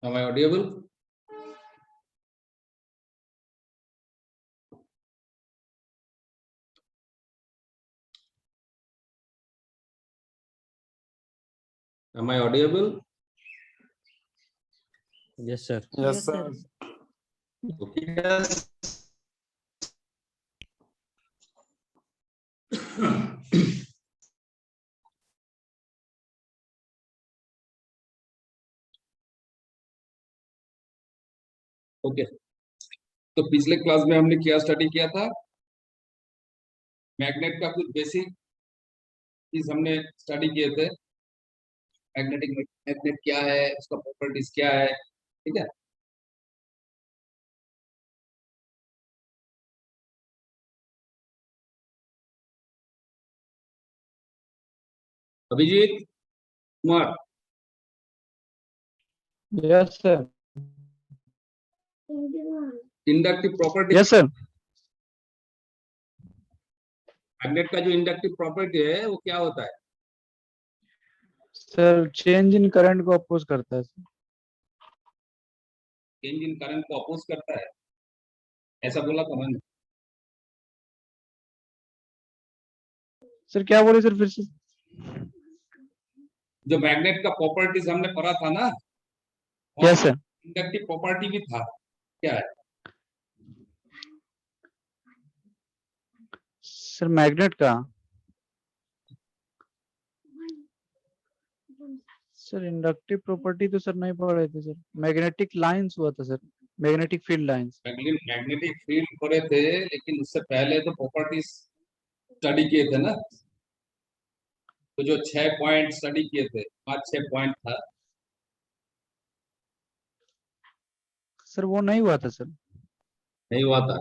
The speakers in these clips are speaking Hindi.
Am I audible? Am I audible? Yes, sir. Yes, sir. Okay. Yes. Okay, तो पिछले क्लास में हमने क्या स्टडी किया था? मैग्नेट का कुछ बेसिक चीज हमने स्टडी किए थे। मैग्नेटिक मैग्नेट क्या है, उसका प्रॉपर्टीज क्या है, ठीक है। Abhijeet Kumar, Yes, sir. Inductive property, Yes, sir. Magnet का जो इंडक्टिव प्रॉपर्टी है वो क्या होता है? सर चेंज इन करंट को अपोज करता है सर। चेंज इन करंट को अपोज करता है, ऐसा बोला था मैंने। सर क्या बोले सर फिर से? जो मैग्नेट का प्रॉपर्टीज हमने पढ़ा था ना, यस सर। इंडक्टिव प्रॉपर्टी भी था, क्या है? सर मैग्नेट का सर इंडक्टिव प्रॉपर्टी तो सर नहीं पढ़े थे सर। मैग्नेटिक लाइंस हुआ था sir, magnetic field lines. Magnetic field पढ़े थे, लेकिन उससे पहले तो प्रॉपर्टीज स्टडी किए थे ना। तो जो 6 पॉइंट स्टडी किए थे, 5-6 पॉइंट था। सर वो नहीं हुआ था सर। नहीं हुआ था?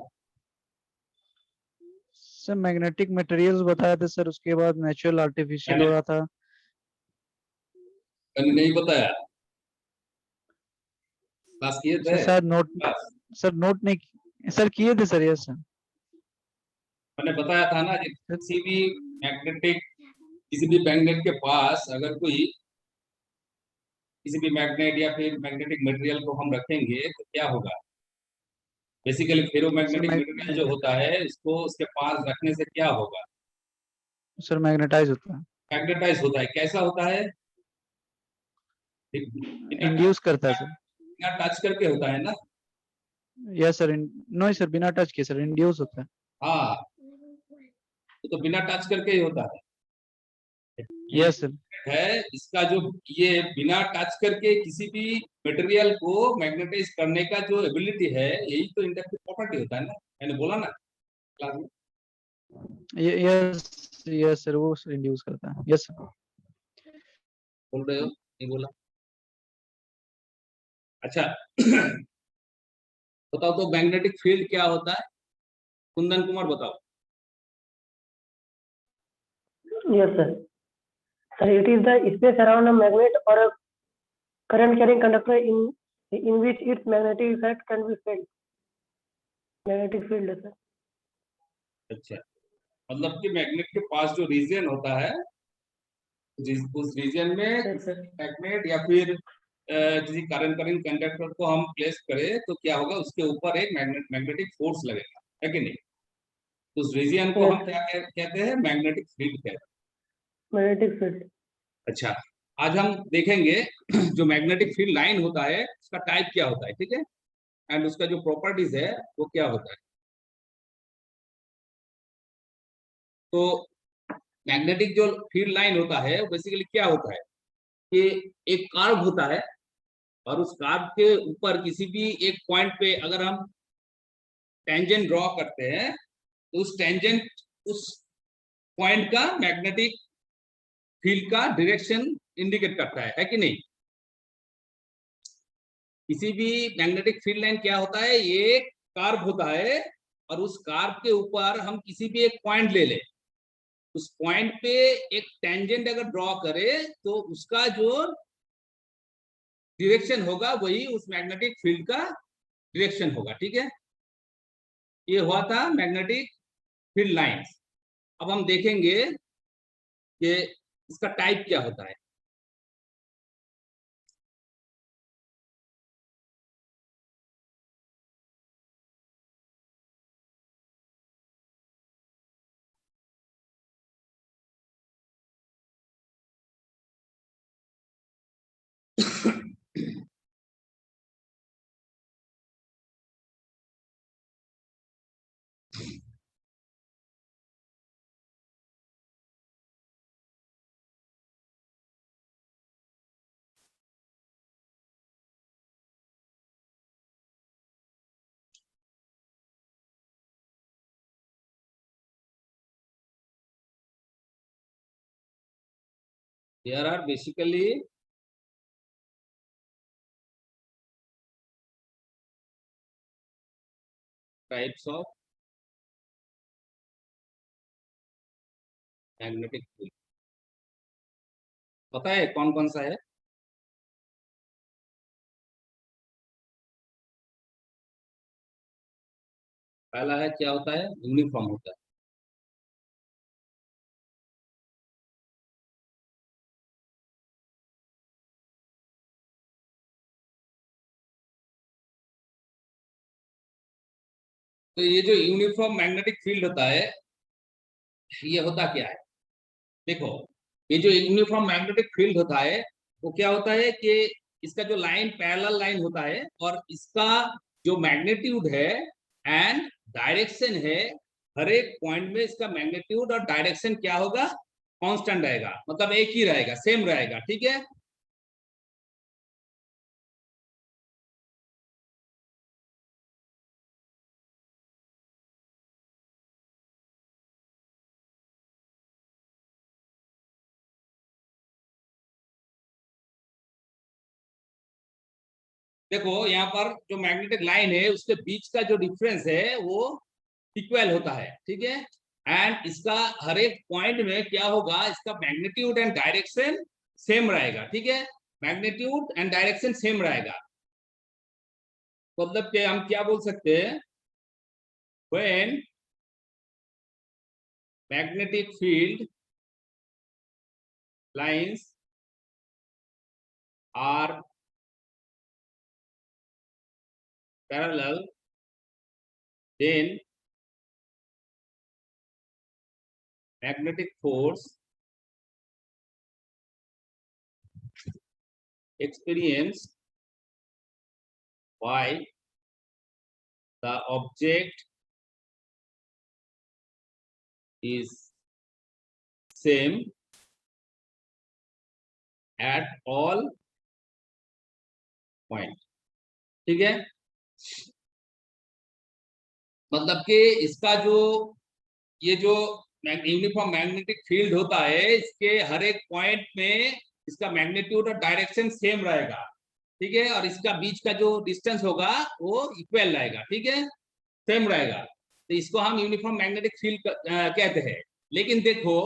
सर मैग्नेटिक मटेरियल्स बताया था सर, उसके बाद नेचुरल आर्टिफिशियल हो रहा था। मैंने नहीं बताया, क्लास किए थे? सर शायद नोट क्लास सर नोट नहीं सर किए थे सर। Yes sir. मैंने बताया था ना कि किसी भी मैग्नेट के पास अगर कोई किसी भी मैग्नेट या फिर मैग्नेटिक मटेरियल को हम रखेंगे तो क्या होगा? बेसिकली फेरोमैग्नेटिक मटेरियल जो होता है, इसको उसके पास रखने से क्या होगा? सर मैग्नेटाइज होता है, मैग्नेटाइज होता है। कैसा होता है? इंड्यूस करता है सर। बिना टच करके होता है ना। Yes sir. नो सर, बिना टच किए सर इंड्यूस होता है। हाँ, तो बिना टच करके ही होता है। ये यस सर। है इसका जो, ये बिना टच करके किसी भी मटेरियल को मैग्नेटाइज करने का जो एबिलिटी है, यही तो इंडक्टिव प्रॉपर्टी होता है ना। मैंने बोला ना क्लास में। यस यस सर, वो इंड्यूस करता है। Yes sir. बोल रहे हो? नहीं बोला? अच्छा। बताओ तो मैग्नेटिक फील्ड क्या होता है? कुंदन कुमार बताओ। Yes, sir. Sir, it is the space around a magnet or a current-carrying conductor in which its magnetic effect can be felt. Magnetic field, sir. अच्छा, मतलब कि मैग्नेट के पास जो रीजन होता है, उस रीजन में Yes, sir. मैग्नेट या फिर किसी करंट करेंट कंडक्टर को हम प्लेस करें तो क्या होगा? उसके ऊपर एक मैग्नेटिक फोर्स लगेगा, है कि नहीं? तो उस रीजन को हम Yes, क्या sir. कहते हैं? मैग्नेटिक फील्ड कहते हैं। Magnetic field. अच्छा, आज हम देखेंगे जो मैग्नेटिक फील्ड लाइन होता है उसका टाइप क्या होता है, ठीक है, एंड उसका जो प्रॉपर्टीज है वो क्या होता है। तो मैग्नेटिक जो फील्ड लाइन होता है बेसिकली क्या होता है कि एक कर्व होता है, और उस कर्व के ऊपर किसी भी एक पॉइंट पे अगर हम टेंजेंट ड्रॉ करते हैं तो उस टेंजेंट, उस पॉइंट का मैग्नेटिक फील्ड का डायरेक्शन इंडिकेट करता है कि नहीं? किसी भी मैग्नेटिक फील्ड लाइन क्या होता है? ये कर्व होता है, और उस कर्व के ऊपर हम किसी भी एक पॉइंट ले लें, उस पॉइंट पे एक टेंजेंट अगर ड्रॉ करें तो उसका जो डायरेक्शन होगा वही उस मैग्नेटिक फील्ड का डायरेक्शन होगा, ठीक है। ये हुआ था मैग्नेटिक फील्ड लाइंस। अब हम देखेंगे कि इसका टाइप क्या होता है। There are basically types of magnetic field. पता है कौन कौन सा है? पहला है, क्या होता है? यूनिफॉर्म होता है। तो ये जो यूनिफॉर्म मैग्नेटिक फील्ड होता है, ये होता क्या है? देखो, ये जो यूनिफॉर्म मैग्नेटिक फील्ड होता है वो क्या होता है कि इसका जो लाइन पैरेलल लाइन होता है और इसका जो मैग्नीट्यूड है एंड डायरेक्शन है, हर एक पॉइंट में इसका मैग्नीट्यूड और डायरेक्शन क्या होगा? कांस्टेंट रहेगा, मतलब एक ही रहेगा, सेम रहेगा। ठीक है, देखो यहाँ पर जो मैग्नेटिक लाइन है उसके बीच का जो डिफरेंस है वो इक्वल होता है। ठीक है, एंड इसका हर एक पॉइंट में क्या होगा? इसका मैग्नीट्यूड एंड डायरेक्शन सेम रहेगा। ठीक है, मैग्नीट्यूड एंड डायरेक्शन सेम रहेगा। मतलब कि हम क्या बोल सकते हैं? When magnetic field lines are parallel, then magnetic force experienced by the object is same at all point। ठीक है, मतलब कि इसका जो ये जो यूनिफॉर्म मैग्नेटिक फील्ड होता है इसके हर एक पॉइंट में इसका मैग्नीट्यूड और डायरेक्शन सेम रहेगा। ठीक है, और इसका बीच का जो डिस्टेंस होगा वो इक्वल रहेगा। ठीक है, सेम रहेगा, तो इसको हम यूनिफॉर्म मैग्नेटिक फील्ड कहते हैं। लेकिन देखो,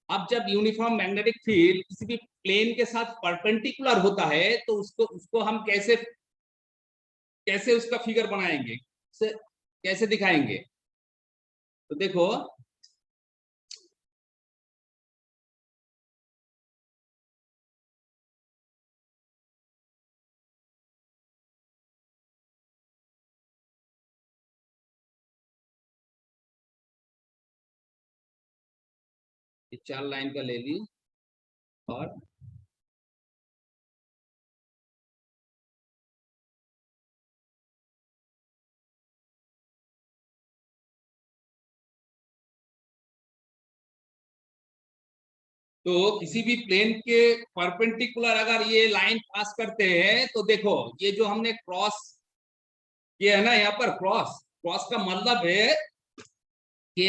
अब जब यूनिफॉर्म मैग्नेटिक फील्ड किसी भी प्लेन के साथ परपेंडिकुलर होता है तो उसको उसको हम कैसे कैसे उसका फिगर बनाएंगे, कैसे दिखाएंगे? तो देखो, ये 4 लाइन का ले ली और तो किसी भी प्लेन के परपेंडिकुलर अगर ये लाइन पास करते हैं तो देखो, ये जो हमने क्रॉस किया है ना, यहाँ पर क्रॉस क्रॉस का मतलब है कि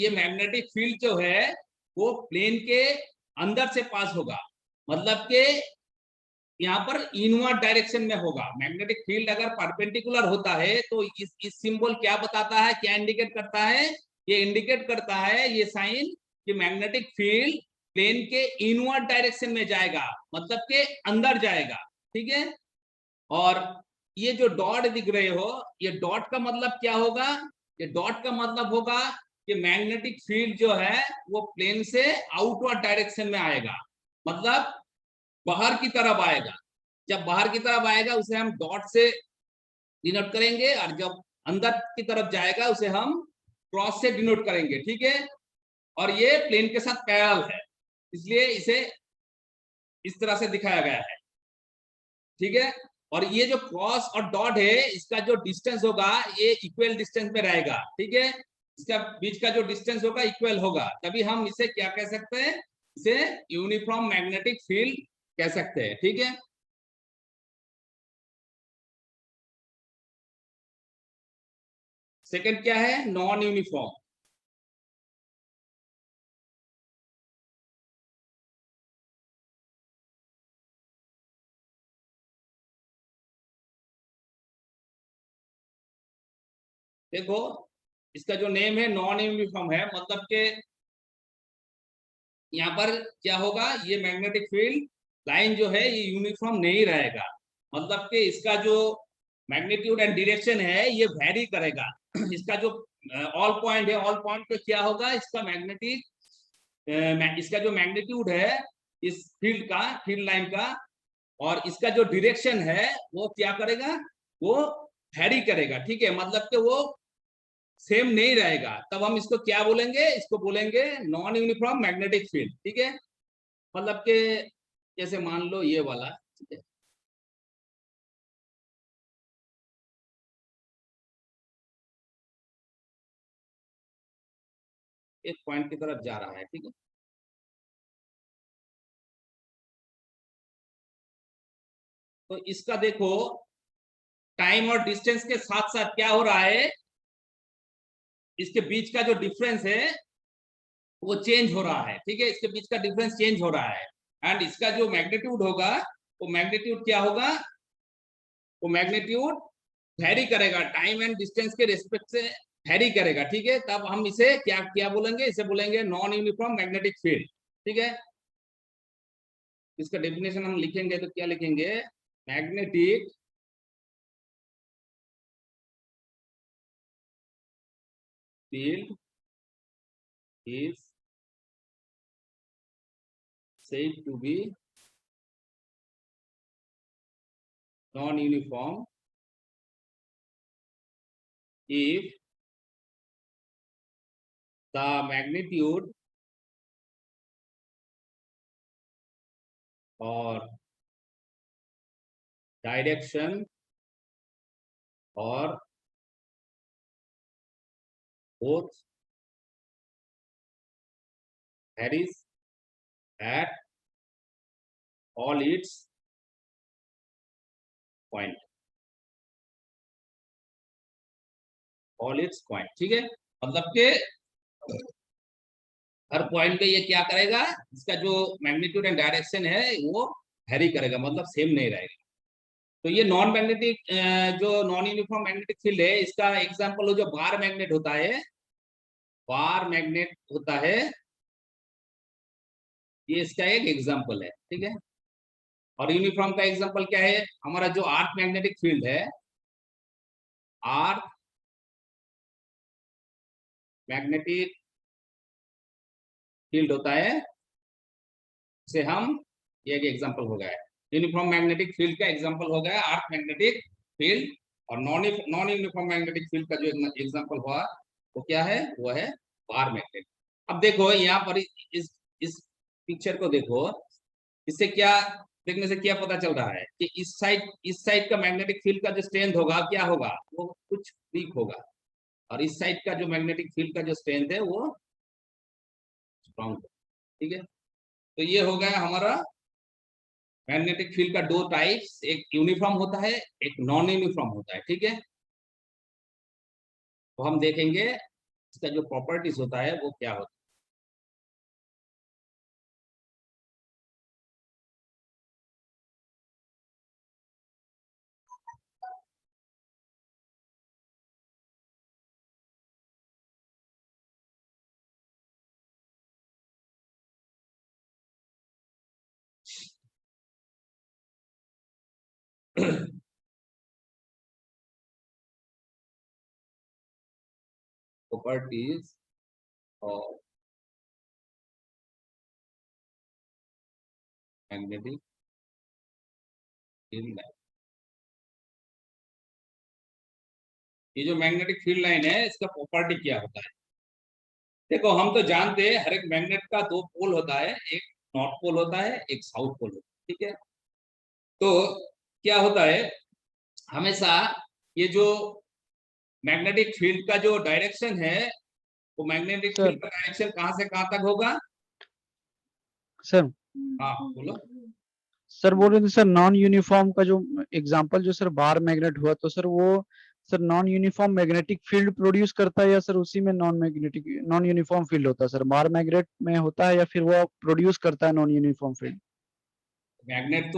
ये मैग्नेटिक फील्ड जो है वो प्लेन के अंदर से पास होगा, मतलब कि यहाँ पर इनवर्ड डायरेक्शन में होगा। मैग्नेटिक फील्ड अगर परपेंडिकुलर होता है तो इस सिंबल क्या बताता है, क्या इंडिकेट करता है? ये इंडिकेट करता है ये साइन कि मैग्नेटिक फील्ड प्लेन के इनवर्ड डायरेक्शन में जाएगा, मतलब के अंदर जाएगा। ठीक है, और ये जो डॉट दिख रहे हो, ये डॉट का मतलब क्या होगा? ये डॉट का मतलब होगा कि मैग्नेटिक फील्ड जो है वो प्लेन से आउटवर्ड डायरेक्शन में आएगा, मतलब बाहर की तरफ आएगा। जब बाहर की तरफ आएगा उसे हम डॉट से डिनोट करेंगे, और जब अंदर की तरफ जाएगा उसे हम क्रॉस से डिनोट करेंगे। ठीक है, और ये प्लेन के साथ पैरेलल है, इसलिए इसे इस तरह से दिखाया गया है। ठीक है। और ये जो क्रॉस और डॉट है इसका जो डिस्टेंस होगा ये इक्वल डिस्टेंस में रहेगा, ठीक है। इसका बीच का जो डिस्टेंस होगा इक्वल होगा, तभी हम इसे क्या कह सकते हैं, इसे यूनिफॉर्म मैग्नेटिक फील्ड कह सकते हैं, ठीक है। सेकंड क्या है, नॉन यूनिफॉर्म। देखो इसका जो नेम है नॉन यूनिफॉर्म है, मतलब के यहाँ पर क्या होगा, ये मैग्नेटिक फील्ड लाइन जो है ये यूनिफॉर्म नहीं रहेगा, मतलब कि इसका जो मैग्नीट्यूड एंड डायरेक्शन है ये वेरी करेगा। इसका जो ऑल पॉइंट है, ऑल पॉइंट पे क्या होगा, इसका मैग्नेटिक इसका जो मैग्नीट्यूड है इस फील्ड का, फील्ड लाइन का, और इसका जो डायरेक्शन है वो क्या करेगा, वो वेरी करेगा, ठीक है। मतलब कि वो सेम नहीं रहेगा, तब हम इसको क्या बोलेंगे, इसको बोलेंगे नॉन यूनिफॉर्म मैग्नेटिक फील्ड, ठीक है। मतलब के जैसे मान लो ये वाला, ठीक है, एक पॉइंट की तरफ जा रहा है, ठीक है। तो इसका देखो टाइम और डिस्टेंस के साथ साथ क्या हो रहा है, इसके बीच का जो डिफरेंस है वो चेंज हो रहा है, ठीक है। इसके बीच का डिफरेंस चेंज हो रहा है, एंड इसका जो मैग्नीट्यूड होगा वो मैग्नीट्यूड क्या होगा, वो मैग्नीट्यूड वेरी करेगा, टाइम एंड डिस्टेंस के रिस्पेक्ट से वेरी करेगा, ठीक है। तब हम इसे क्या क्या बोलेंगे, इसे बोलेंगे नॉन यूनिफॉर्म मैग्नेटिक फील्ड, ठीक है। इसका डेफिनेशन हम लिखेंगे तो क्या लिखेंगे, magnetic field is said to be non-uniform if the magnitude or direction or both varies at all its point, all its point, ठीक है। मतलब के हर पॉइंट पे ये क्या करेगा, इसका जो मैग्नीट्यूड एंड डायरेक्शन है वो वेरी करेगा, मतलब सेम नहीं रहेगा। तो ये नॉन मैग्नेटिक, जो नॉन यूनिफॉर्म मैग्नेटिक फील्ड है इसका एग्जांपल हो जो बार मैग्नेट होता है, बार मैग्नेट होता है, ये इसका एक एग्जांपल है, ठीक है। और यूनिफॉर्म का एग्जांपल क्या है, हमारा जो अर्थ मैग्नेटिक फील्ड है, अर्थ मैग्नेटिक फील्ड होता है, से हम, ये एक एग्जांपल हो गया है, यूनिफॉर्म मैग्नेटिक फील्ड का एग्जांपल हो गया अर्थ मैग्नेटिक फील्ड। और नॉन यूनिफॉर्म मैग्नेटिक फील्ड का जो एग्जांपल हुआ वो क्या है, वो है बार मैग्नेट। अब देखो यहाँ पर इस पिक्चर को देखो, इससे क्या देखने से क्या पता चल रहा है कि इस साइड का मैग्नेटिक फील्ड का जो स्ट्रेंथ होगा क्या होगा, वो कुछ वीक होगा, और इस साइड का जो मैग्नेटिक फील्ड का जो स्ट्रेंथ है वो स्ट्रॉन्ग, ठीक है। तो ये हो गया हमारा मैग्नेटिक फील्ड का दो टाइप्स, एक यूनिफॉर्म होता है, एक नॉन यूनिफॉर्म होता है, ठीक है। तो हम देखेंगे इसका जो प्रॉपर्टीज होता है वो क्या होता है। Properties of magnetic field line, ये जो मैग्नेटिक फील्ड लाइन है इसका प्रॉपर्टी क्या होता है। देखो हम तो जानते हैं हर एक मैग्नेट का दो पोल होता है, एक नॉर्थ पोल होता है, एक साउथ पोल होता है, ठीक है। तो क्या होता है, हमेशा ये जो मैग्नेटिक फील्ड का जो डायरेक्शन है, वो मैग्नेटिक सर फील्ड का डायरेक्शन कहां से कहां तक होगा? सर हाँ बोलो। सर बोल रहे थे सर नॉन यूनिफॉर्म का जो एग्जांपल जो सर बार मैग्नेट हुआ, तो सर वो sir non uniform magnetic field produce करता है, या सर उसी में नॉन यूनिफॉर्म फील्ड होता है सर, बार मैग्नेट में होता है, या फिर वो प्रोड्यूस करता है नॉन यूनिफॉर्म फील्ड? मैग्नेट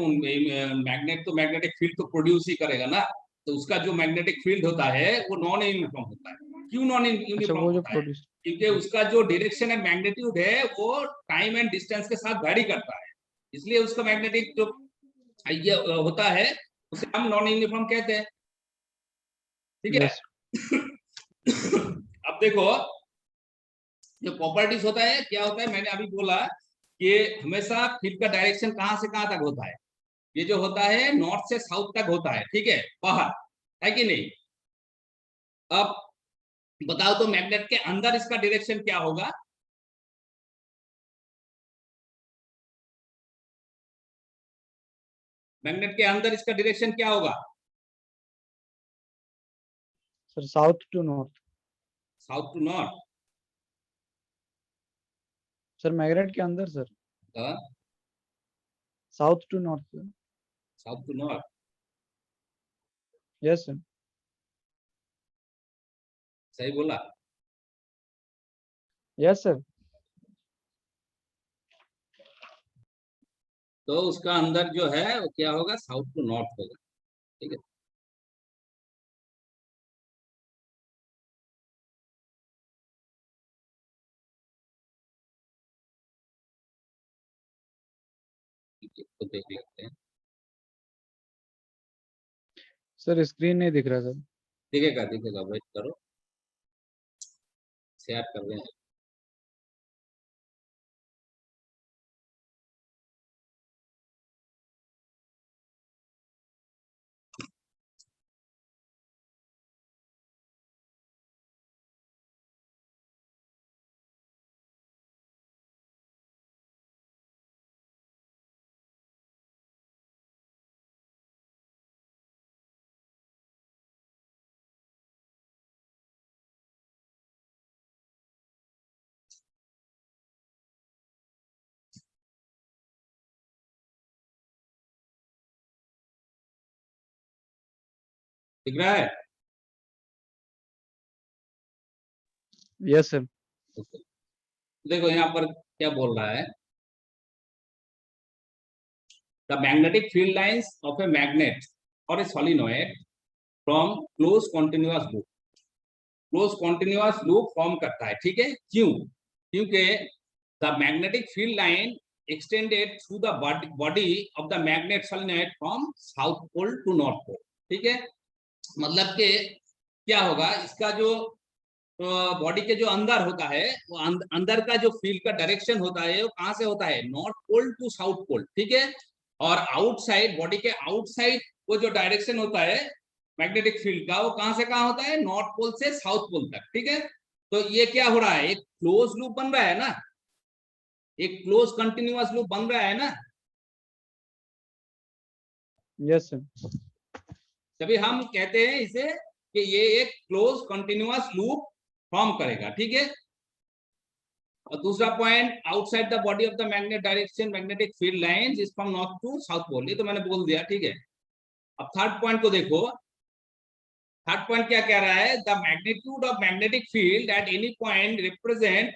तो मैग्नेटिक फील्ड तो प्रोड्यूस ही करेगा ना, तो उसका जो मैग्नेटिक फील्ड होता है वो नॉन यूनिफॉर्म होता है। क्यों नॉन अच्छा, यूनिफॉर्म वो जो होता है? प्रोड्यूस। क्योंकि उसका जो डायरेक्शन है, मैग्नीट्यूड है, वो टाइम एंड डिस्टेंस के साथ वैरी करता है, इसलिए उसका मैग्नेटिक जो ये होता है उसे हम नॉन यूनिफॉर्म कहते हैं। ठीक है। यस। अब देखो, जो प्रॉपर्टीज होता है क्या होता है, मैंने अभी बोला कि हमेशा फील्ड का डायरेक्शन कहां से कहां तक होता है, ये जो होता है नॉर्थ से साउथ तक होता है, ठीक है, बाहर, है कि नहीं? अब बताओ तो मैग्नेट के अंदर इसका डायरेक्शन क्या होगा? मैग्नेट के अंदर इसका डायरेक्शन क्या होगा? Sir south to north. South to north. Sir magnet के अंदर sir south to north. South to north. Yes sir. सही बोला। Yes sir. तो उसका अंदर जो है वो क्या होगा, साउथ टू नॉर्थ होगा। ठीक है। ठीक है, तो देख लेते हैं। सर स्क्रीन नहीं दिख रहा सर। दिखेगा दिखेगा, वेट करो, शेयर कर रहे हैं। दिख रहा है? Yes sir. ओके। देखो यहाँ पर क्या बोल रहा है, the magnetic field lines of a magnet और a solenoid from close continuous loop, close continuous loop form करता है, ठीक है। क्यों? क्योंकि the magnetic field line extended through the body of the magnet solenoid from south pole to north pole. ठीक है, मतलब कि क्या होगा, इसका जो बॉडी के जो अंदर होता है, वो अंदर का जो फील्ड का डायरेक्शन होता है वो कहां से होता है, north pole to south pole. ठीक है, और आउटसाइड, बॉडी के आउटसाइड वो जो डायरेक्शन होता है मैग्नेटिक फील्ड का, वो कहां से कहां होता है, नॉर्थ पोल से साउथ पोल तक। ठीक है, तो ये क्या हो रहा है, एक क्लोज लूप बन रहा है ना, एक क्लोज कंटिन्यूअस लूप बन रहा है ना। Yes sir. तभी हम कहते हैं इसे कि ये एक क्लोज कंटिन्यूअस लूप फॉर्म करेगा। ठीक है, और दूसरा point, outside the body of the magnet direction magnetic field lines is from north to south pole, ये तो मैंने बोल दिया। ठीक है, अब थर्ड पॉइंट को देखो। थर्ड पॉइंट क्या कह रहा है, the magnitude of magnetic field at any point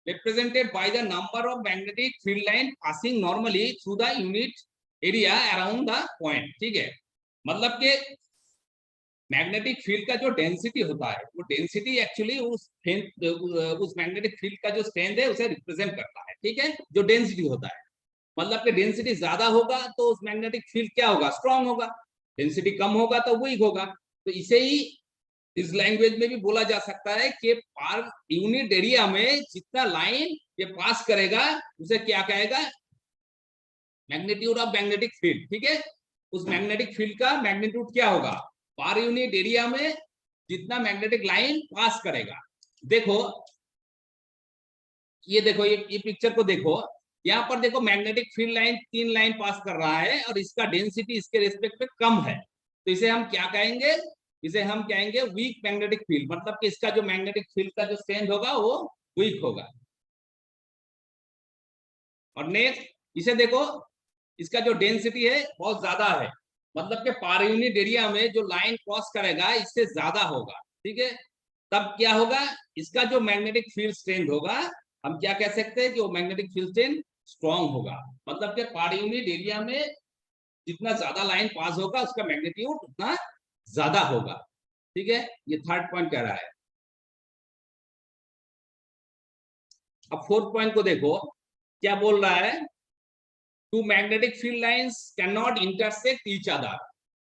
represented by the number of magnetic field line passing normally through the unit area around the point। ठीक है, मतलब कि मैग्नेटिक फील्ड का जो डेंसिटी होता है, वो डेंसिटी एक्चुअली उस मैग्नेटिक फील्ड का जो स्ट्रेंथ है उसे रिप्रेजेंट करता है। ठीक है, जो डेंसिटी होता है, मतलब कि डेंसिटी ज्यादा होगा तो उस मैग्नेटिक फील्ड क्या होगा, स्ट्रांग होगा, डेंसिटी कम होगा तो वीक होगा। तो इसे ही इस लैंग्वेज में भी बोला जा सकता है कि पर यूनिट एरिया में जितना लाइन ये पास करेगा उसे क्या कहेगा, मैग्नीट्यूड ऑफ मैग्नेटिक फील्ड। ठीक है, उस मैग्नेटिक फील्ड का मैग्नीट्यूड क्या होगा, पर यूनिट एरिया में जितना मैग्नेटिक लाइन पास करेगा। देखो ये देखो, ये पिक्चर को देखो, यहाँ पर देखो मैग्नेटिक फील्ड लाइन 3 लाइन पास कर रहा है और इसका डेंसिटी इसके रिस्पेक्ट पे कम है, तो इसे हम क्या कहेंगे, इसे हम कहेंगे वीक मैग्नेटिक फील्ड, मतलब कि इसका जो मैग्नेटिक फील्ड का जो स्ट्रेंथ होगा वो वीक होगा। और नेक्स्ट इसे देखो, इसका जो डेंसिटी है बहुत ज्यादा है, मतलब कि पर यूनिट एरिया में जो लाइन क्रॉस करेगा इससे ज्यादा होगा, ठीक है। तब क्या होगा, इसका जो मैग्नेटिक फील्ड स्ट्रेंथ होगा हम क्या कह सकते हैं कि वो मैग्नेटिक फील्ड स्ट्रेंथ स्ट्रॉन्ग होगा, मतलब कि पर यूनिट एरिया में जितना ज्यादा लाइन पास होगा उसका मैग्नीट्यूड उतना ज्यादा होगा, ठीक है। ये थर्ड पॉइंट कह रहा है। अब फोर्थ पॉइंट को देखो क्या बोल रहा है, two magnetic field lines cannot intersect each other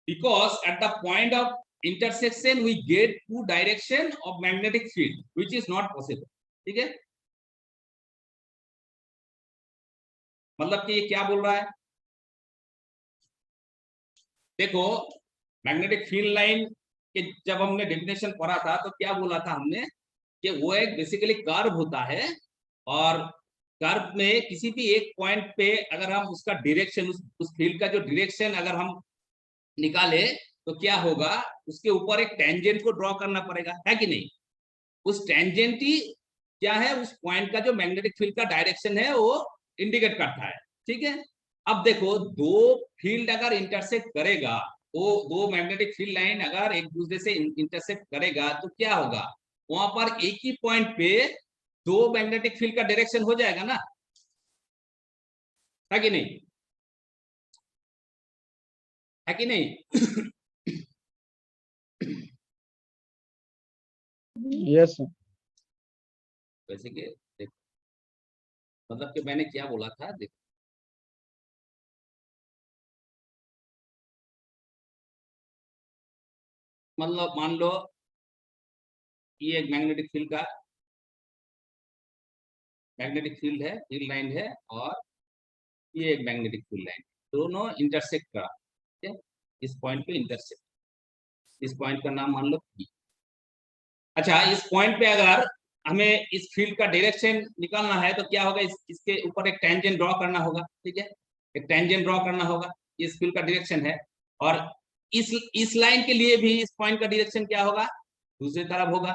because at the point of intersection we get two direction of magnetic field which is not possible, ठीक है। मतलब कि ये क्या बोल रहा है, देखो मैग्नेटिक फील्ड लाइन के जब हमने डेफिनेशन पढ़ा था तो क्या बोला था हमने कि वो एक बेसिकली कर्व होता है, और कर्व में किसी भी एक पॉइंट पे अगर हम उसका डायरेक्शन उस फील्ड का जो डायरेक्शन अगर हम निकाले तो क्या होगा, उसके ऊपर एक टेंजेंट को ड्रॉ करना पड़ेगा, है कि नहीं। उस टेंजेंट ही क्या है, उस पॉइंट का जो मैग्नेटिक फील्ड का डायरेक्शन है वो इंडिकेट करता है, ठीक है। अब देखो दो फील्ड अगर इंटरसेक्ट करेगा, वो दो मैग्नेटिक फील्ड लाइन अगर एक दूसरे से इंटरसेक्ट करेगा तो क्या होगा, वहां पर एक ही पॉइंट पे दो मैग्नेटिक फील्ड का डायरेक्शन हो जाएगा ना, है कि नहीं, है कि नहीं। Yes sir. वैसे कि देखो मतलब कि मैंने क्या बोला था, देखो मतलब मान लो ये एक मैग्नेटिक फील्ड का मैग्नेटिक फील्ड है, फील्ड लाइन है, और ये एक मैग्नेटिक फील्ड लाइन, दोनों इंटरसेक्ट करा, ठीक है, इस पॉइंट पे इंटरसेक्ट, इस पॉइंट का नाम मान लो P। अच्छा इस पॉइंट पे अगर हमें इस फील्ड का डायरेक्शन निकालना है तो क्या होगा, इसके ऊपर एक टेंजेंट ड्रॉ करना होगा, ठीक है, एक टेंजेंट ड्रॉ करना होगा, इस फील्ड का डायरेक्शन है, और इस लाइन के लिए भी इस पॉइंट का डायरेक्शन क्या होगा, दूसरी तरफ होगा।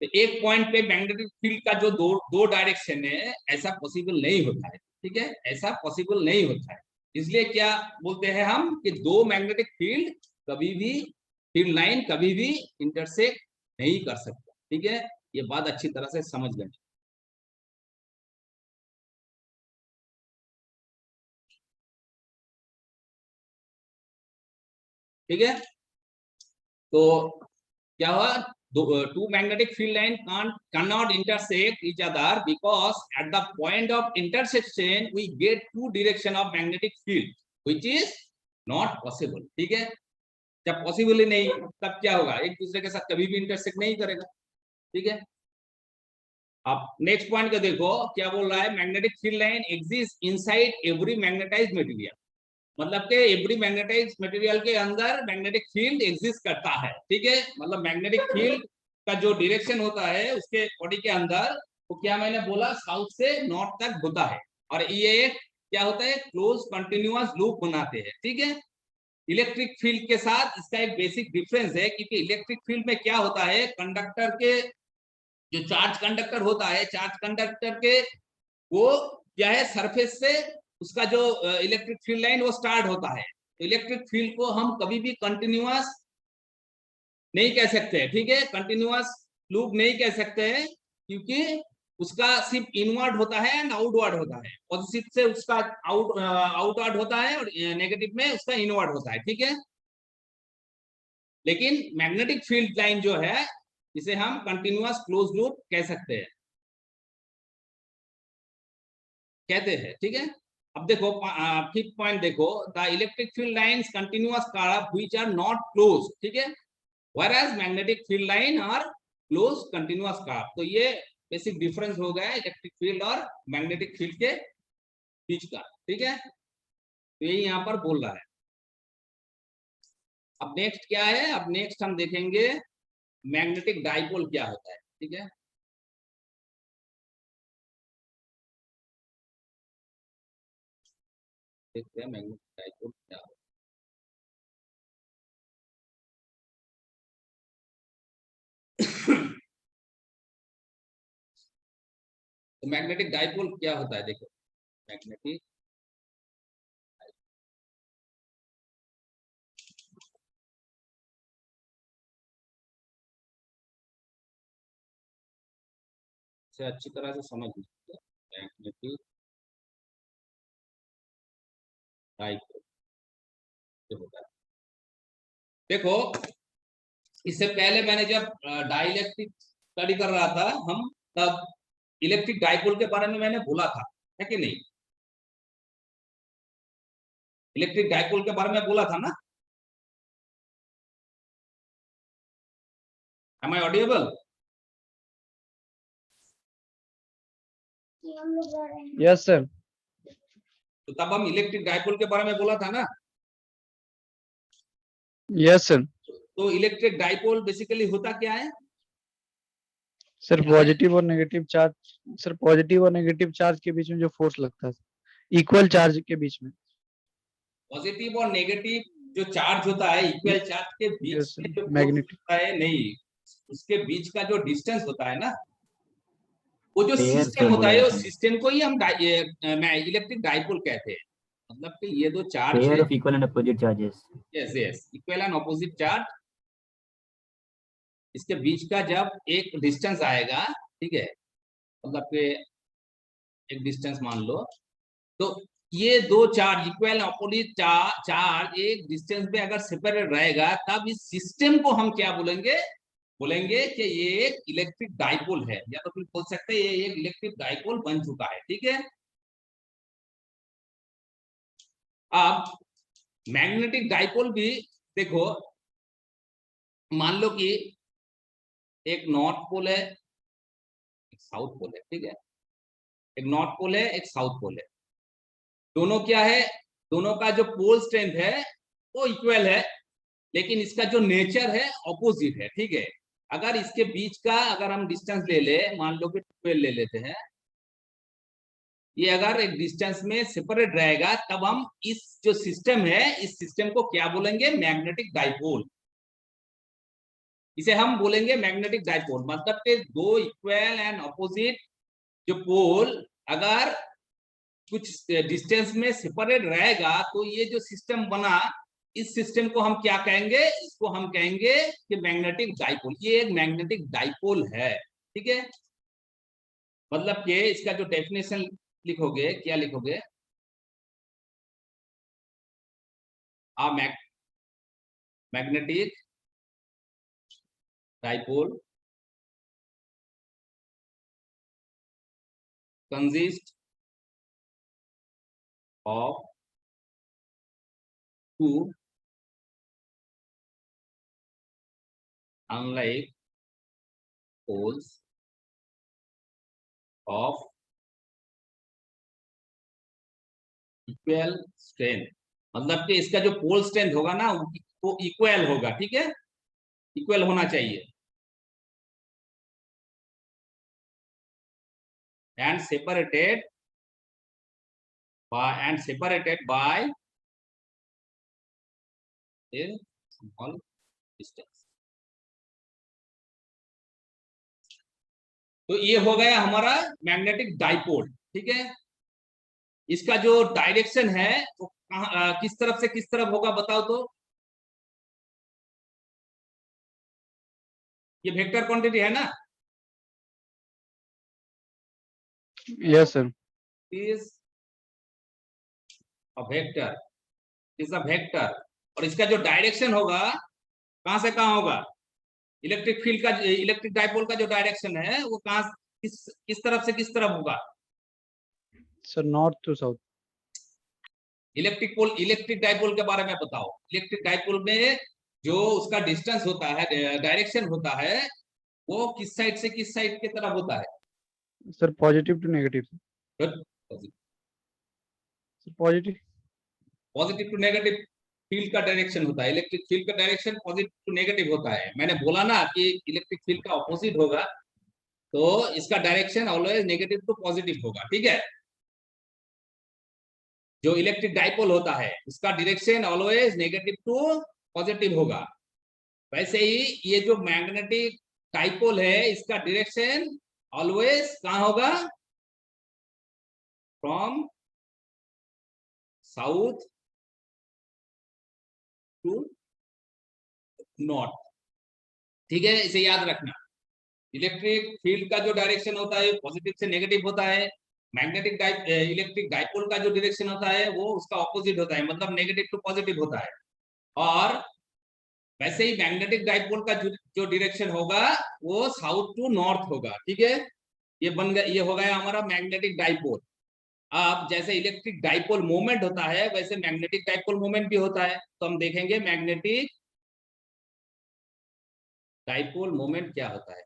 तो एक पॉइंट पे मैग्नेटिक फील्ड का जो दो डायरेक्शन है ऐसा पॉसिबल नहीं होता है, ठीक है, ऐसा पॉसिबल नहीं होता है। इसलिए क्या बोलते हैं हम कि दो मैग्नेटिक फील्ड कभी भी, फील्ड लाइन कभी भी इंटरसेक्ट नहीं कर सकता, ठीक है, ये बात अच्छी तरह से समझ लें, ठीक है। तो क्या हुआ, two magnetic field line cannot intersect each other because at the point of intersection we get two direction of magnetic field which is not possible, ठीक है। जब पॉसिबल ही नहीं तब क्या होगा, एक दूसरे के साथ कभी भी इंटरसेक्ट नहीं करेगा, ठीक है। अब नेक्स्ट पॉइंट का देखो क्या बोल रहा है, magnetic field line exist inside every magnetised material, मतलब कि एवरी मैग्नेटाइज्ड मटेरियल के अंदर मैग्नेटिक फील्ड एग्जिस्ट करता है, ठीक है, मतलब मैग्नेटिक फील्ड का जो डायरेक्शन होता है उसके बॉडी के अंदर वो क्या मैंने बोला साउथ से नॉर्थ तक होता है, और ये क्या होता है, क्लोज कंटिन्यूअस लूप बनाते हैं, ठीक है। इलेक्ट्रिक फील्ड के साथ इसका एक बेसिक डिफरेंस है, क्योंकि इलेक्ट्रिक फील्ड में क्या होता है, कंडक्टर के जो चार्ज कंडक्टर होता है, चार्ज कंडक्टर के वो क्या है, सरफेस से उसका जो इलेक्ट्रिक फील्ड लाइन वो स्टार्ट होता है, तो इलेक्ट्रिक फील्ड को हम कभी भी कंटिन्यूअस नहीं कह सकते, ठीक है, कंटिन्यूअस लूप नहीं कह सकते हैं, क्योंकि उसका सिर्फ इनवर्ड होता है एंड आउटवर्ड होता है, पॉजिटिव से उसका आउटवर्ड होता है और नेगेटिव में उसका इनवर्ड होता है, ठीक है। लेकिन मैग्नेटिक फील्ड लाइन जो है इसे हम कंटिन्यूअस क्लोज लूप कह सकते हैं, कहते हैं, ठीक है। अब देखो फिफ्थ पॉइंट देखो, the electric field lines continuous curve which are not close, ठीक है, whereas magnetic field line are close continuous curve। तो ये बेसिक डिफरेंस हो गया इलेक्ट्रिक फील्ड और मैग्नेटिक फील्ड के बीच का, ठीक है, तो यही यहाँ पर बोल रहा है। अब नेक्स्ट क्या है, अब नेक्स्ट हम देखेंगे मैग्नेटिक डाइपोल क्या होता है, ठीक है। देखते हैं मैग्नेटिक डाइपोल क्या होता है। तो मैग्नेटिक डाइपोल क्या होता है, देखो मैग्नेटिक से अच्छी तरह से समझ लीजिए, मैग्नेटिक डाइपोल जो होता है, देखो इससे पहले मैंने जब डाइलेक्ट्रिक स्टडी कर रहा था हम, तब इलेक्ट्रिक डाइपोल के बारे में मैंने बोला था, है कि नहीं? इलेक्ट्रिक डाइपोल के बारे में बोला था ना? Am I audible? Yes sir. तो तब हम इलेक्ट्रिक डाइपोल के बारे में बोला था ना? Yes sir. तो इलेक्ट्रिक डाइपोल बेसिकली होता क्या है? सर पॉजिटिव और नेगेटिव चार्ज, सर पॉजिटिव और नेगेटिव चार्ज के बीच में जो फोर्स लगता है, इक्वल चार्ज के बीच में। पॉजिटिव और नेगेटिव जो चार्ज होता है, इक्वल चार्ज के बीच यस में सर, जो फोर्स मैग्नेटिक। होता है, नहीं, उसके बीच का जो डिस्टेंस होता है ना, वो जो पेयर सिस्टम से होता बोला है, वो जाता है, सिस्टम को ही हम इलेक्ट्रिक डाइपोल कहते हैं। मतलब कि ये दो चार्ज पेयर है, of equal and opposite charges. Yes yes, equal and opposite charge, इसके बीच का जब एक डिस्टेंस आएगा, ठीक है, मतलब कि एक डिस्टेंस मान लो, तो ये दो चार्ज इक्वल अपोजिट चार्ज एक डिस्टेंस पे अगर सेपरेट रहेगा, तब इस सिस्टम को हम क्या बोलेंगे? बोलेंगे कि ये एक इलेक्ट्रिक डाइपोल है, या तो फिर बोल सकते हैं ये एक इलेक्ट्रिक डाइपोल बन चुका है, ठीक है। अब मैग्नेटिक डाइपोल भी देखो, मान लो कि एक नॉर्थ पोल है, एक साउथ पोल है, ठीक है, एक नॉर्थ पोल है, एक साउथ पोल है, दोनों क्या है, दोनों का जो पोल स्ट्रेंथ है वो इक्वल है, लेकिन इसका जो नेचर है ऑपोजिट है, ठीक है। अगर इसके बीच का अगर हम डिस्टेंस ले ले, मान लो कि 12 ले लेते हैं, ये अगर एक डिस्टेंस में सेपरेट रहेगा, तब हम इस जो सिस्टम है, इस सिस्टम को क्या बोलेंगे? Magnetic dipole. इसे हम बोलेंगे मैग्नेटिक डाइपोल, मतलब कि दो इक्वल एंड ऑपोजिट जो पोल अगर कुछ डिस्टेंस में सेपरेट रहेगा, तो ये जो सिस्टम बना, इस सिस्टम को हम क्या कहेंगे? इसको हम कहेंगे कि मैग्नेटिक डाइपोल। ये एक मैग्नेटिक डाइपोल है, ठीक है। मतलब कि इसका जो डेफिनेशन लिखोगे, क्या लिखोगे? Magnetic dipole consist of two unlike poles of equal strength। मतलब कि इसका जो पोल स्ट्रेंथ होगा ना, वो इक्वल होगा, ठीक है, इक्वल होना चाहिए, and separated by a small distance। तो ये हो गया हमारा मैग्नेटिक डाइपोल, ठीक है। इसका जो डायरेक्शन है वो किस तरफ से किस तरफ होगा, बताओ तो। ये वेक्टर क्वांटिटी है ना, yes sir. Is a vector, is a vector, और इसका जो डायरेक्शन होगा कहां से कहां होगा? इलेक्ट्रिक फील्ड का, इलेक्ट्रिक डाइपोल का जो डायरेक्शन है वो कहां, किस तरफ से किस तरफ होगा? Sir north to south. Electric dipole के बारे में बताओ। इलेक्ट्रिक डाइपोल में जो उसका डिस्टेंस होता है, डायरेक्शन होता है, वो किस साइड से किस साइड की तरफ होता है? Sir positive to negative. Positive positive to negative field का डायरेक्शन होता है। इलेक्ट्रिक फील्ड का डायरेक्शन पॉजिटिव टू नेगेटिव होता है। मैंने बोला ना कि इलेक्ट्रिक फील्ड का ऑपोजिट होगा, तो इसका direction always negative to positive होगा, ठीक है। जो इलेक्ट्रिक डाइपोल होता है उसका direction always negative to positive होगा, वैसे ही ये जो मैग्नेटिक डाइपोल है इसका डायरेक्शन ऑलवेज कहां होगा, फ्रॉम साउथ टू नॉर्थ। ठीक है, इसे याद रखना। इलेक्ट्रिक फील्ड का जो डायरेक्शन होता है पॉजिटिव से नेगेटिव होता है, मैग्नेटिक इलेक्ट्रिक डाइपोल का जो डायरेक्शन होता है वो उसका ऑपोजिट होता है, मतलब नेगेटिव टू पॉजिटिव होता है। और वैसे ही मैग्नेटिक डाइपोल का जो डायरेक्शन होगा वो साउथ टू नॉर्थ होगा। ठीक है, ये बन गया, ये हो गया हमारा मैग्नेटिक डाइपोल। अब जैसे इलेक्ट्रिक डाइपोल मोमेंट होता है वैसे मैग्नेटिक डाइपोल मोमेंट भी होता है, तो हम देखेंगे मैग्नेटिक डाइपोल मोमेंट क्या होता है।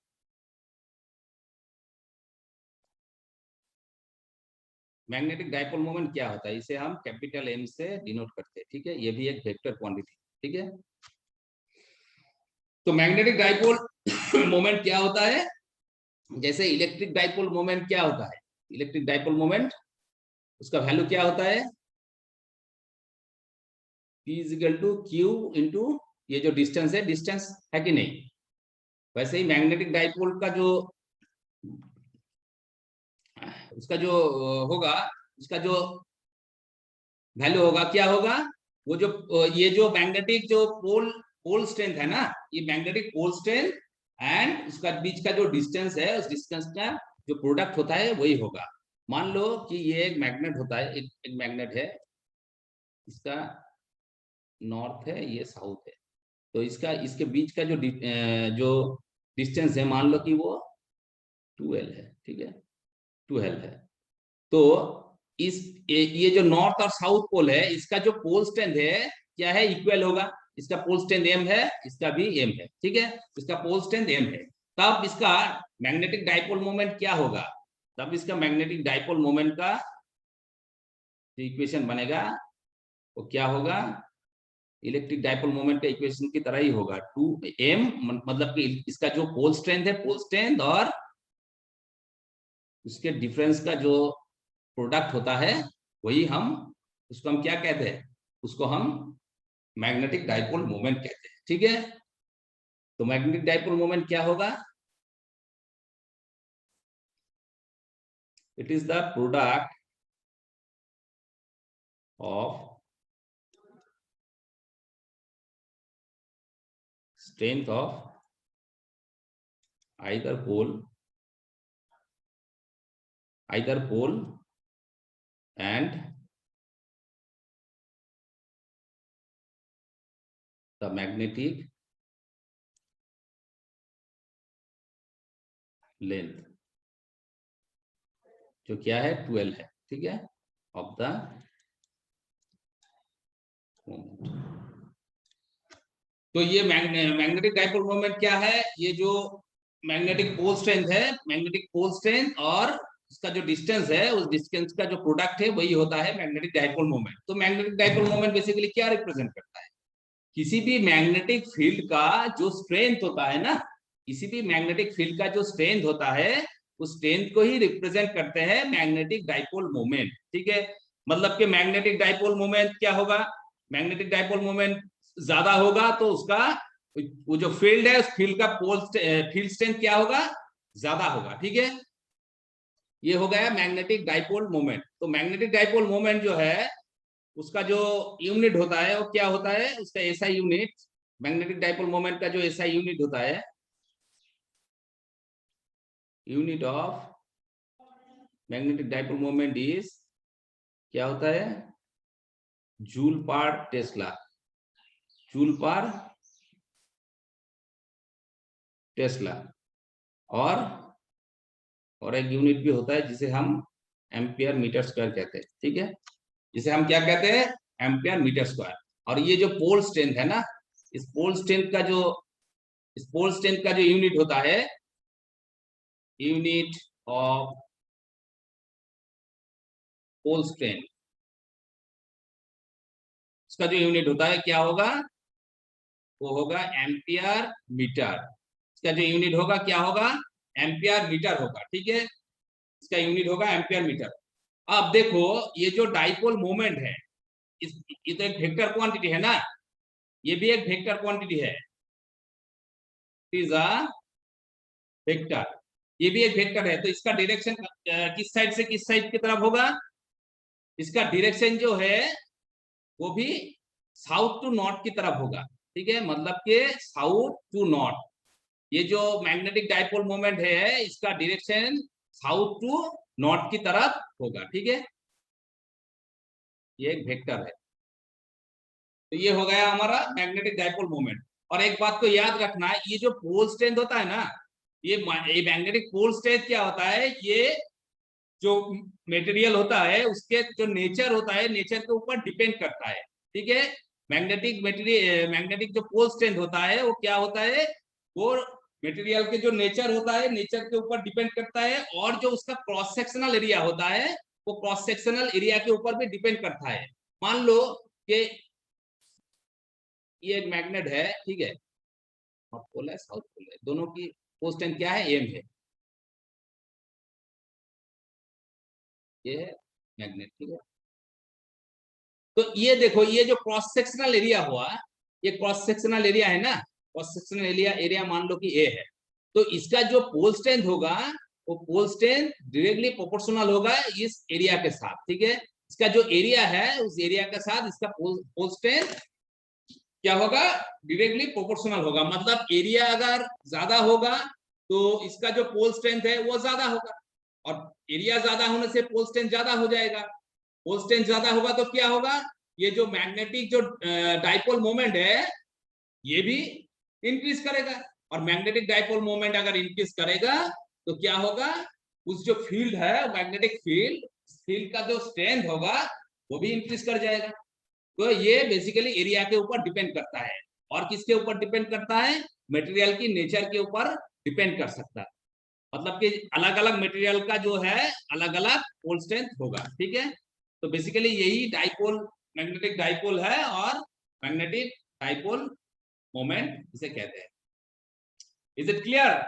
मैग्नेटिक डाइपोल मोमेंट क्या होता है, इसे हम कैपिटल एम से डिनोट करते हैं। ठीक है, ये भी एक वेक्टर क्वांटिटी। ठीक है, तो मैग्नेटिक डाइपोल मोमेंट क्या होता है, जैसे इलेक्ट्रिक डाइपोल मोमेंट क्या होता है, इलेक्ट्रिक डाइपोल मोमेंट उसका वैल्यू क्या होता है, P is equal to q into ये जो डिस्टेंस है कि नहीं। वैसे ही मैग्नेटिक डाइपोल का जो उसका जो होगा, उसका जो वैल्यू होगा क्या होगा, वो जो ये जो मैग्नेटिक जो पोल स्ट्रेंथ है ना, ये मैग्नेटिक पोल स्ट्रेंथ एंड उसका बीच का जो डिस्टेंस है उस डिस्टेंस का जो प्रोडक्ट होता है वही होगा। मान लो कि ये एक मैग्नेट होता है, एक मैग्नेट है, इसका नॉर्थ है, ये साउथ है, तो इसका इसके बीच का जो डिस्टेंस है मान लो कि वो 2L है। ठीक है, 2L है। तो इस ये जो नॉर्थ और साउथ पोल है इसका जो पोल स्ट्रेंथ है क्या है, इक्वल होगा। इसका पोल स्ट्रेंथ m है, इसका भी m है। ठीक है, इसका पोल स्ट्रेंथ m है, तब इसका मैग्नेटिक डाइपोल मोमेंट क्या होगा, तब इसका मैग्नेटिक डाइपोल मोमेंट का जो इक्वेशन बनेगा वो क्या होगा, इलेक्ट्रिक डाइपोल मोमेंट का इक्वेशन की तरह ही होगा, 2m, मतलब कि इसका जो पोल स्ट्रेंथ है, पोल स्ट्रेंथ और उसके डिफरेंस का जो प्रोडक्ट होता है वही उसको हम क्या कहते हैं, उसको हम मैग्नेटिक डाइपोल मोमेंट कहते हैं। ठीक है, तो मैग्नेटिक डाइपोल मोमेंट क्या होगा, it is the product of strength of either pole and the magnetic length, जो क्या है 12 है। ठीक है, ऑफ द मोमेंट। तो ये मैग्नेटिक डाइपोल मोमेंट क्या है, ये जो मैग्नेटिक पोल स्ट्रेंथ है, मैग्नेटिक पोल स्ट्रेंथ और उसका जो डिस्टेंस है उस डिस्टेंस का जो प्रोडक्ट है वही होता है मैग्नेटिक डाइपोल मोमेंट। तो मैग्नेटिक डाइपोल मोमेंट बेसिकली क्या रिप्रेजेंट करता है, किसी भी मैग्नेटिक फील्ड का जो स्ट्रेंथ होता है ना, किसी भी मैग्नेटिक फील्ड का जो स्ट्रेंथ होता है उस स्ट्रेंथ को ही रिप्रेजेंट करते हैं मैग्नेटिक डाइपोल मोमेंट। ठीक है, मतलब कि मैग्नेटिक डाइपोल मोमेंट क्या होगा, मैग्नेटिक डाइपोल मोमेंट ज्यादा होगा तो उसका वो जो फील्ड है उस फील्ड का फील्ड स्ट्रेंथ क्या होगा, ज्यादा होगा। ठीक है, ये हो गया मैग्नेटिक डाइपोल मोमेंट। तो मैग्नेटिक डाइपोल मोमेंट जो है उसका जो यूनिट होता है वो क्या होता है, उसका SI unit, magnetic dipole moment का जो एसआई यूनिट होता है, unit of magnetic dipole moment is क्या होता है, जूल पर टेस्ला, जूल पर टेस्ला। और एक यूनिट भी होता है जिसे हम एम्पियर मीटर स्क्वायर कहते हैं। ठीक है, जिसे हम क्या कहते हैं, एम्पियर मीटर स्क्वायर। और ये जो पोल स्ट्रेंथ है ना, इस पोल स्ट्रेंथ का जो यूनिट होता है, यूनिट ऑफ पोल स्ट्रेंथ, इसका जो यूनिट होता है क्या होगा, वो होगा एम्पियर मीटर। इसका जो यूनिट होगा क्या होगा, एम्पियर मीटर होगा। ठीक है, इसका यूनिट होगा एम्पियर मीटर। अब देखो ये जो डाइपोल मोमेंट है, ये तो एक वेक्टर क्वांटिटी है ना, ये भी एक वेक्टर क्वांटिटी है, इज अ वेक्टर, ये भी एक वेक्टर है। तो इसका डायरेक्शन किस साइड से किस साइड की तरफ होगा? इसका डायरेक्शन जो है वो भी साउथ टू नॉर्थ की तरफ होगा, ठीक है, मतलब कि साउथ टू नॉर्थ। ये जो मैग्नेटिक डाइपोल मोमेंट है इसका डायरेक्शन साउथ टू नॉर्थ की तरफ होगा, ठीक है, ये एक वेक्टर है। तो ये हो गया हमारा मैग्नेटिक डाइपोल मोमेंट। और एक बात को याद रखना है, ये जो पोल स्ट्रेंथ होता है ना, ये मैग्नेटिक पोल स्ट्रेंथ क्या होता है, ये जो मटेरियल होता है उसके जो नेचर होता है, नेचर के ऊपर डिपेंड करता है, ठीक है। मैग्नेटिक मटेरियल, मैग्नेटिक जो पोल स्ट्रेंथ होता है वो क्या होता है, वो मटेरियल के जो नेचर होता है, नेचर के ऊपर डिपेंड करता है, और जो उसका क्रॉस सेक्शनल एरिया होता है वो क्रॉस सेक्शनल एरिया के ऊपर भी डिपेंड करता है। मान लो कि ये एक मैग्नेट है, ठीक है, नॉर्थ पोल है साउथ पोल है, दोनों की पोल स्ट्रेंथ क्या है, एम है, ये है मैग्नेट, ठीक है। तो ये देखो ये जो क्रॉस सेक्शनल एरिया हुआ, ये क्रॉस सेक्शनल एरिया है ना, क्रॉस सेक्शनल एरिया मान लो कि ए है, तो इसका जो पोल स्ट्रेंथ होगा वो पोल स्ट्रेंथ डायरेक्टली प्रोपोर्शनल होगा इस एरिया के साथ, ठीक है। इसका जो एरिया है उस एरिया के साथ इसका पोल स्ट्रेंथ क्या होगा, डायरेक्टली प्रोपोर्शनल होगा। मतलब एरिया अगर ज्यादा होगा तो इसका जो पोल स्ट्रेंथ है वो ज्यादा होगा, और एरिया ज्यादा होने से पोल स्ट्रेंथ ज्यादा हो जाएगा। पोल स्ट्रेंथ ज्यादा होगा तो क्या होगा, ये जो मैग्नेटिक जो डाइपोल मोमेंट है ये भी इंक्रीज करेगा, और मैग्नेटिक डाइपोल मोमेंट अगर इंक्रीज करेगा तो क्या होगा, उस जो फील्ड है मैग्नेटिक फील्ड, फील्ड का जो स्ट्रेंथ होगा वो भी इंक्रीज कर जाएगा। तो ये बेसिकली एरिया के ऊपर डिपेंड करता है, और किसके ऊपर डिपेंड करता है, मटेरियल की नेचर के ऊपर डिपेंड कर सकता है। मतलब कि अलग अलग मटेरियल का जो है अलग अलग पोल स्ट्रेंथ होगा, ठीक है। तो बेसिकली यही डाइपोल, मैग्नेटिक डाइपोल है, और मैग्नेटिक डाइपोल मोमेंट इसे कहते हैं। Is it clear?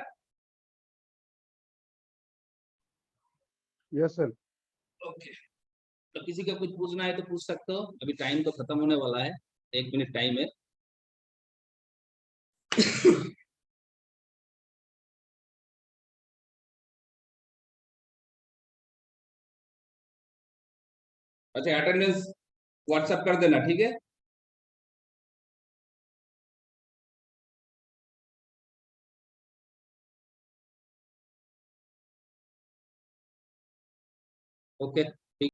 Yes sir. Okay, तो किसी का कुछ पूछना है तो पूछ सकते हो, अभी टाइम तो खत्म होने वाला है, 1 मिनट टाइम है। अच्छा, अटेंडेंस व्हाट्सएप कर देना, ठीक है। ओके।